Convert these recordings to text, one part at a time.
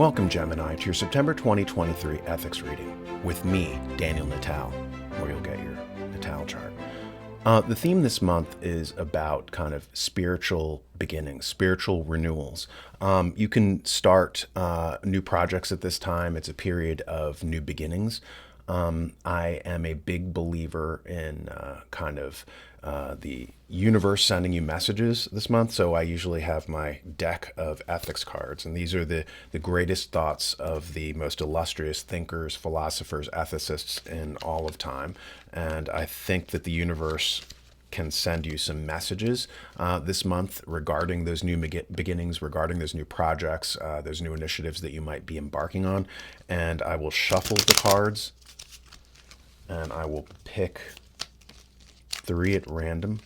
Welcome, Gemini, to your September 2023 ethics reading with me, Daniel Natal, where you'll get your Natal chart. The theme this month is about kind of spiritual beginnings, spiritual renewals. You can start new projects at this time. It's a period of new beginnings. I am a big believer in the universe sending you messages this month. So I usually have my deck of ethics cards, and these are the greatest thoughts of the most illustrious thinkers, philosophers, ethicists in all of time. And I think that the universe can send you some messages this month regarding those new beginnings, regarding those new projects, those new initiatives that you might be embarking on. And I will shuffle the cards, and I will pick 3 at random.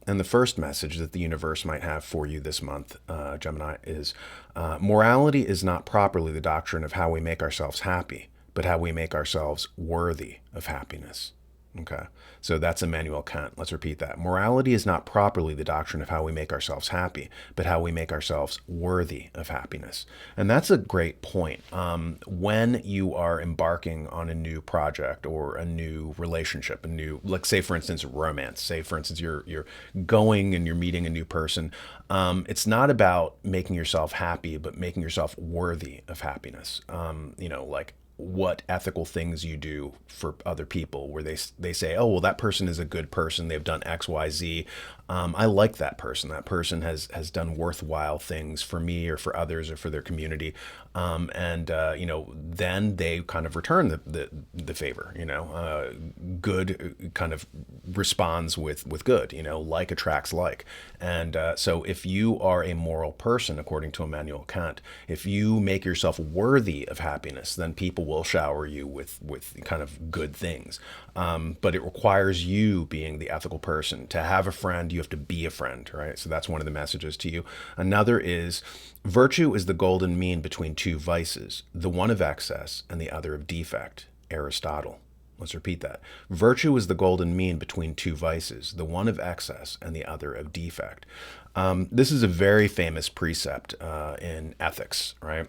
And the first message that the universe might have for you this month, Gemini, is morality is not properly the doctrine of how we make ourselves happy, but how we make ourselves worthy of happiness. Okay, so that's Immanuel Kant. Let's repeat that. Morality is not properly the doctrine of how we make ourselves happy, but how we make ourselves worthy of happiness. And that's a great point. When you are embarking on a new project or a new relationship, like say for instance, romance. Say for instance, you're going and you're meeting a new person. It's not about making yourself happy, but making yourself worthy of happiness. Like what ethical things you do for other people, where they say, oh, well, that person is a good person, they've done XYZ. I like that person. That person has done worthwhile things for me or for others or for their community. Then they kind of return the favor. Good kind of responds with good. Like attracts like. And so if you are a moral person, according to Immanuel Kant, if you make yourself worthy of happiness, then people will shower you with kind of good things. But it requires you being the ethical person. To have a friend, you have to be a friend, right? So that's one of the messages to you. Another is, virtue is the golden mean between two vices, the one of excess and the other of defect. Aristotle. Let's repeat that. Virtue is the golden mean between two vices, the one of excess and the other of defect. This is a very famous precept in ethics, right?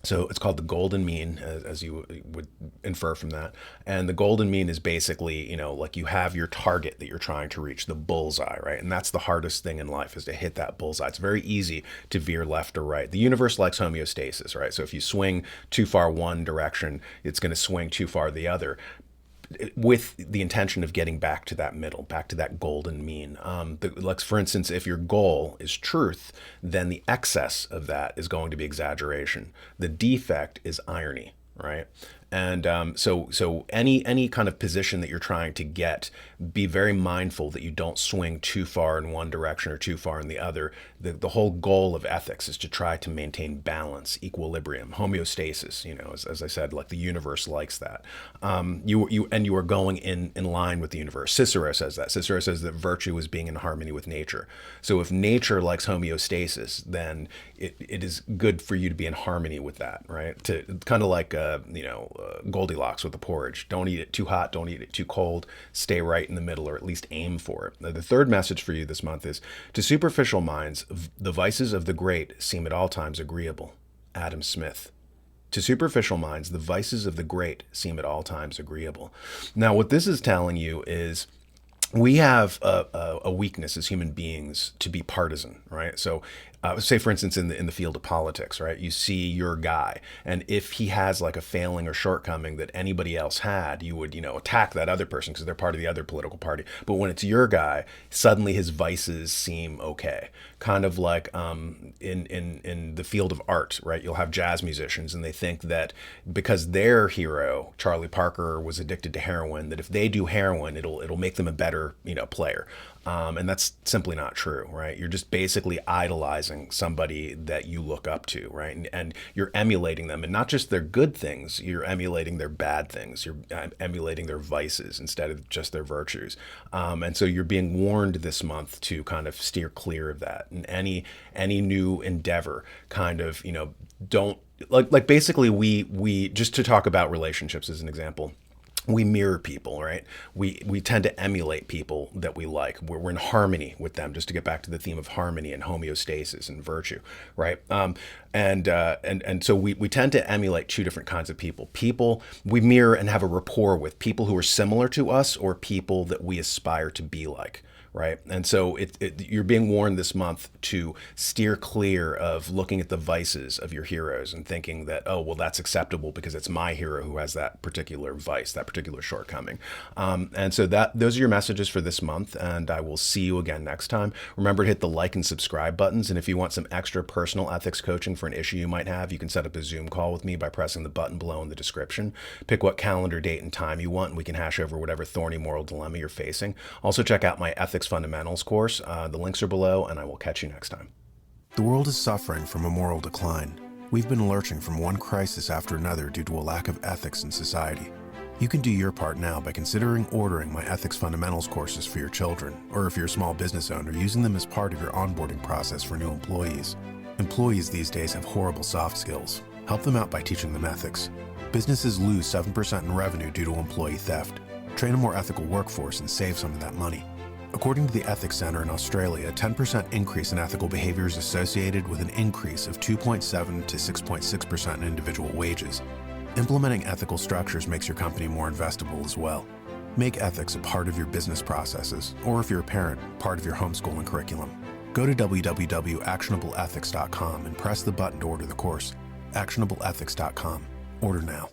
So it's called the golden mean, as you would infer from that. And the golden mean is basically, like you have your target that you're trying to reach, the bullseye, right? And that's the hardest thing in life, is to hit that bullseye. It's very easy to veer left or right. The universe likes homeostasis, right? So if you swing too far one direction, it's going to swing too far the other, with the intention of getting back to that middle, back to that golden mean. Like for instance, if your goal is truth, then the excess of that is going to be exaggeration. The defect is irony, right? And so any kind of position that you're trying to get, be very mindful that you don't swing too far in one direction or too far in the other. The whole goal of ethics is to try to maintain balance, equilibrium, homeostasis. As I said, like the universe likes that. You are going in line with the universe. Cicero says that. Cicero says that virtue is being in harmony with nature. So if nature likes homeostasis, then it is good for you to be in harmony with that, right? To kind of like Goldilocks with the porridge. Don't eat it too hot, don't eat it too cold. Stay right in the middle, or at least aim for it. The third message for you this month is, to superficial minds, the vices of the great seem at all times agreeable. Adam Smith. To superficial minds, the vices of the great seem at all times agreeable. Now, what this is telling you is, we have a weakness as human beings to be partisan, right? So say, for instance, in the field of politics, right? You see your guy, and if he has like a failing or shortcoming that anybody else had, you would, attack that other person because they're part of the other political party. But when it's your guy, suddenly his vices seem okay. Kind of like in the field of art, right? You'll have jazz musicians, and they think that because their hero, Charlie Parker, was addicted to heroin, that if they do heroin, it'll make them a better player. And that's simply not true, right? You're just basically idolizing somebody that you look up to, right? And you're emulating them, and not just their good things, you're emulating their bad things. You're emulating their vices instead of just their virtues. And so you're being warned this month to kind of steer clear of that. And any new endeavor, kind of, don't like basically we just to talk about relationships as an example, we mirror people, right? We tend to emulate people that we like. We're in harmony with them. Just to get back to the theme of harmony and homeostasis and virtue, right? And so we tend to emulate two different kinds of people. People we mirror and have a rapport with, people who are similar to us or people that we aspire to be like. Right. And so you're being warned this month to steer clear of looking at the vices of your heroes and thinking that, oh, well, that's acceptable because it's my hero who has that particular vice, that particular shortcoming. And so those are your messages for this month. And I will see you again next time. Remember to hit the like and subscribe buttons. And if you want some extra personal ethics coaching for an issue you might have, you can set up a Zoom call with me by pressing the button below in the description. Pick what calendar date and time you want, and we can hash over whatever thorny moral dilemma you're facing. Also, check out my ethics fundamentals course. The links are below, and I will catch you next time. The world is suffering from a moral decline. We've been lurching from one crisis after another due to a lack of ethics in society. You can do your part now by considering ordering my ethics fundamentals courses for your children, or if you're a small business owner, using them as part of your onboarding process for new employees. Employees these days have horrible soft skills. Help them out by teaching them ethics. Businesses lose 7% in revenue due to employee theft. Train a more ethical workforce and save some of that money. According to the Ethics Center in Australia, a 10% increase in ethical behavior is associated with an increase of 2.7 to 6.6% in individual wages. Implementing ethical structures makes your company more investable as well. Make ethics a part of your business processes, or if you're a parent, part of your homeschooling curriculum. Go to www.actionableethics.com and press the button to order the course. Actionableethics.com. Order now.